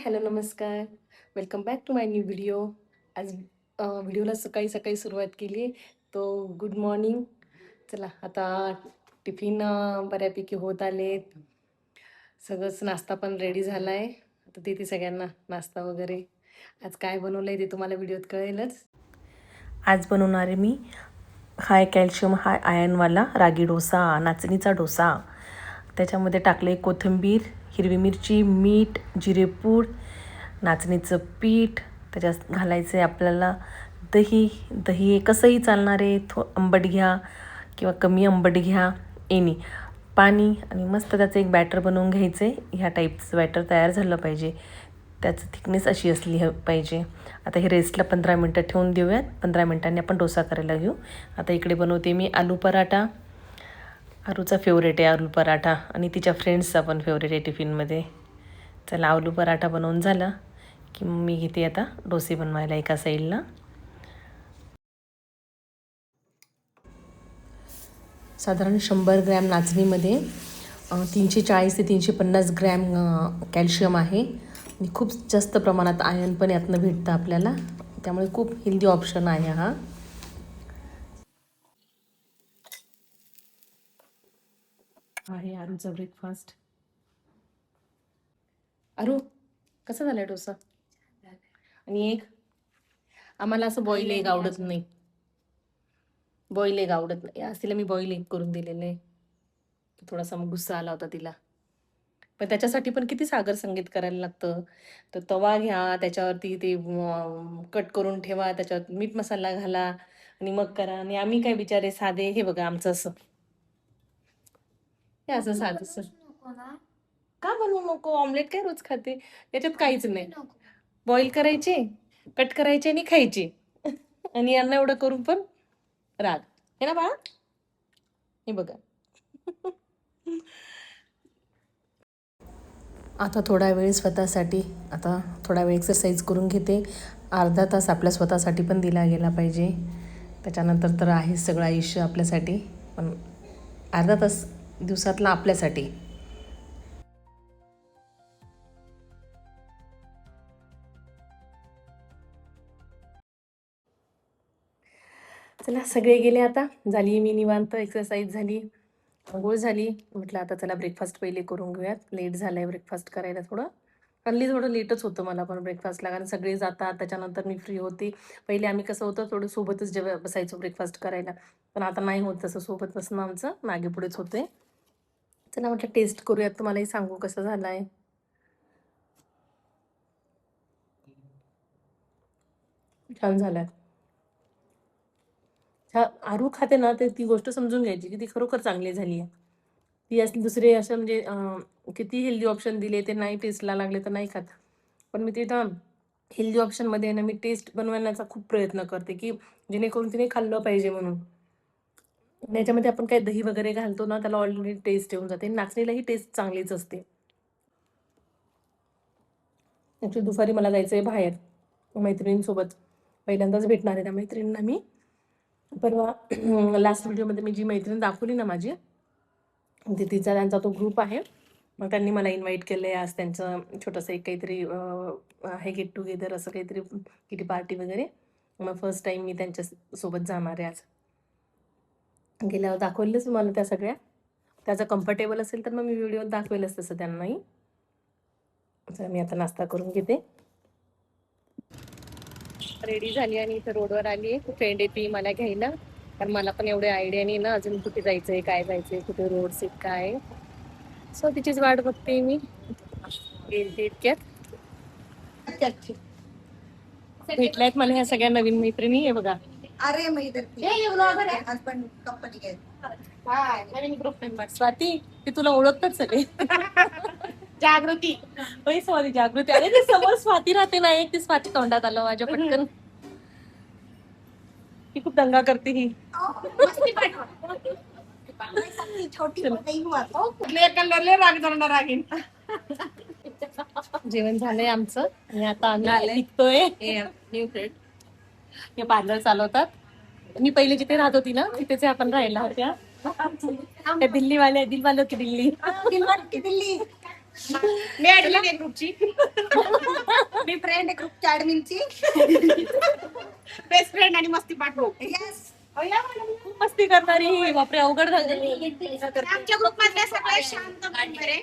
Hello, नमस्कार. Welcome back to my new video. आज व्हिडिओला सकाळी सकाळी सुरुवात केली आहे. तो गुड मॉर्निंग. चला आता टिफिन बऱ्यापैकी होत आलेत. सगळंच नाश्ता पण रेडी झाला आहे. आता देते सगळ्यांना नाश्ता वगैरे. आज काय बनवलं आहे ते तुम्हाला व्हिडिओत कळेलच. आज बनवणार आहे मी हाय कॅल्शियम हाय आयर्नवाला रागी डोसा, नाचणीचा डोसा. त्याच्यामध्ये टाकले कोथिंबीर, हिरवी मिरची, मीठ, जिरेपूड, नाचणीचं पीठ. त्याच्यात घालायचं आहे आपल्याला दही. दही कसंही चालणार आहे, आंबट घ्या किंवा कमी आंबट घ्या, एनी. पाणी आणि मस्त त्याचं एक बॅटर बनवून घ्यायचं आहे. ह्या टाईपचं बॅटर तयार झालं पाहिजे. त्याचं थिकनेस अशी असली पाहिजे. आता हे रेस्टला 15 मिनटं ठेवून देऊयात. 15 मिनटांनी आपण डोसा करायला घेऊ. आता इकडे बनवते मी आलू पराठा. आरूचा फेवरेट आहे आलू पराठा आणि तिच्या फ्रेंड्सचा पण फेवरेट आहे टिफिनमध्ये. चला आलू पराठा बनवून झाला की मी घेते आता डोसे बनवायला एका साईडला. साधारण 100 ग्रॅम नाचणीमध्ये 340 ते 350 ग्रॅम कॅल्शियम आहे आणि खूप जास्त प्रमाणात आयर्न पण यातनं भेटतं आपल्याला. त्यामुळे खूप हेल्दी ऑप्शन आहे हा. आहे आरूचा ब्रेकफास्ट. आरू, कसा झाला डोसा? आणि एक आम्हाला असं बॉईल एग आवडत नाही. बॉईल एग आवडत नाही. आज तिला मी बॉईल एग करून दिलेलं आहे. थोडासा मग गुस्सा आला होता तिला. पण त्याच्यासाठी पण किती सागर संगीत करायला लागतं. तर तवा घ्या, त्याच्यावरती ते कट करून ठेवा, त्याच्यावर मीठ मसाला घाला आणि मग करा. आणि आम्ही काय बिचारे साधे. हे बघा आमचं असं, हे असं साधं. का बनवू नको? ऑमलेट काय रोज खाते? याच्यात काहीच नाही. बॉईल करायचे, कट करायचे आणि खायचे. आणि यांना एवढं करून पण राग हे ना बाळा. हे बघा. आता थोडा वेळ स्वतःसाठी, आता थोडा वेळ एक्सरसाइज करून घेते. अर्धा तास आपल्या स्वतःसाठी पण दिला गेला पाहिजे. त्याच्यानंतर तर आहे सगळं आयुष्य आपल्यासाठी, पण अर्धा तास दिवसातला आपल्यासाठी. चला सगळे गेले आता. झाली मी निवांत, एक्सरसाइज झाली, आंघोळ झाली. म्हटलं आता चला ब्रेकफास्ट पहिले करून घेऊयात. लेट झालं आहे ब्रेकफास्ट करायला थोडं. हल्ली थोडं लेटच होतं मला पण ब्रेकफास्टला, कारण सगळे जातात त्याच्यानंतर मी फ्री होते. पहिले आम्ही कसं होतं थोडं सोबतच बसायचो ब्रेकफास्ट करायला, पण आता नाही होत तसं सोबत बसणं आमचं, मागे पुढेच होते. चला म्हटलं टेस्ट करूयात, तुम्हालाही सांगू कसं झालं आहे. छान झालाय. आरू खाते ना, तर ती गोष्ट समजून घ्यायची की ती खरोखर चांगली झाली आहे. ती असली दुसरे असं म्हणजे किती हेल्दी ऑप्शन दिले ते नाही टेस्टला लागले तर नाही खात. पण मी ते तर हेल्दी ऑप्शनमध्ये ना मी टेस्ट बनवण्याचा खूप प्रयत्न करते की जेणेकरून तिने खाल्लं पाहिजे म्हणून. याच्यामध्ये आपण काय दही वगैरे घालतो ना, त्याला ऑलरेडी टेस्ट येऊन जाते. नाचणीलाही टेस्ट चांगलीच असते. ॲक्च्युली दुपारी मला जायचं आहे बाहेर मैत्रिणींसोबत. पहिल्यांदाच भेटणार आहे त्या मैत्रिणींना मी. परवा लास्ट व्हिडिओमध्ये मी जी मैत्रीण दाखवली ना माझी, तिचा त्यांचा तो ग्रुप आहे. मग त्यांनी मला इन्व्हाइट केलं आहे. आज त्यांचं छोटंसं एक काहीतरी आहे गेट टुगेदर, असं काहीतरी किटी पार्टी वगैरे. मग फर्स्ट टाईम मी त्यांच्यासोबत जाणार आहे आज. गेल्यावर दाखवलेच मला त्या सगळ्या. त्याचं कम्फर्टेबल असेल तर मग मी व्हिडिओत दाखवेलच तसं त्यांनाही. तर मी आता नाश्ता करून घेते. रेडी झाली आणि इथं रोडवर आली आहे. फ्रेंड येते मला घ्यायला, कारण मला पण एवढे आयडिया नाही ना अजून कुठे जायचंय, काय जायचंय, कुठे रोड सीट काय. सो तिचीच वाट बघते मी. येईल इतक्यात. भेटल्यात मला ह्या सगळ्या नवीन मैत्रिणी. हे बघा, अरे हस्बंड कंपनी नवीन ग्रुप मेंबर. स्वाती, ते तुला ओळखतात सगळे. जागृती. होय सॉरी, जागृती. अरे ते समोर स्वाती राहते ना, एक ती स्वाती तोंडात आलं माझ्या पटकन. ती खूप दंगा करते ही. छोटी जेवण झालंय आमचं आणि आता आम्ही निघतोय. न्यू फ्रेंड हे पार्लर चालवतात. मी पहिले जिथे राहत होती ना तिथेच आपण राहायला होत्या. दिल्लीवाले, दिलवालो की दिल्ली. दिल्ली. मी ऍडमिन आहे ग्रुपची. मी फ्रेंड आहे ग्रुपच्या ऍडमिनची. बेस्ट फ्रेंड आणि मस्ती पाठवू. येस. खूप मस्ती करणारी ही. बापरे अवघड झालं. आमच्या ग्रुप मधले सगळे शांत वगैरे.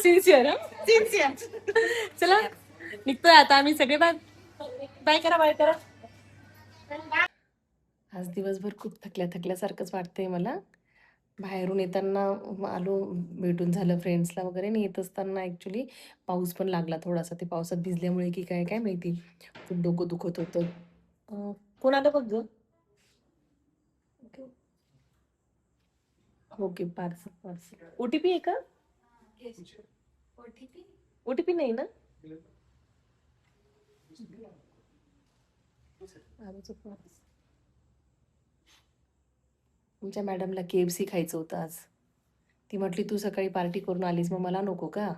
Sincere sincere. चला निघतोय आता आम्ही सगळे. बाय बाय करा, बाय करा. आज दिवसभर खूप थकल्यासारखंच वाटतंय मला. बाहेरून येताना आलो, भेटून झालं फ्रेंड्सला वगैरे. आणि येत असताना ॲक्च्युली पाऊस पण लागला थोडासा. ते पावसात भिजल्यामुळे की काय काय माहिती खूप डोकं दुखत होतं. कोण आलं बघ ग. Okay parcel. OTP आहे का? OTP नाही ना? तुमच्या मॅडमला KFC खायचं होतं आज. ती म्हटली तू सकाळी पार्टी करून आलीस, मग मला नको का,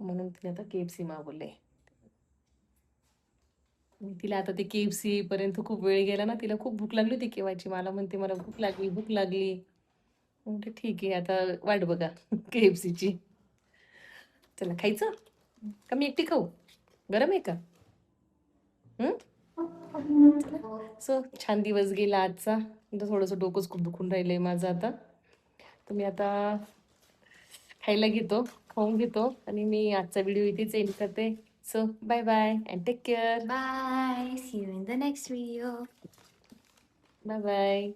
म्हणून तिने आता KFC मागवले. तिला आता ते KFC पर्यंत खूप वेळ गेला ना. तिला खूप भूक लागली होती केव्हाची. मला म्हणते मला भूक लागली. म्हणते ठीक आहे, आता वाट बघा KFCची. चला खायचं का मी एकटी खाऊ? गरम आहे का? सो छान दिवस गेला आजचा. थोडंसं डोकंच खूप दुखून राहिलंय माझं आता. तर मी आता खाऊन घेतो आणि मी आजचा व्हिडिओ इथेच एंड करते. So bye bye and take care. Bye. See you in the next video. Bye bye.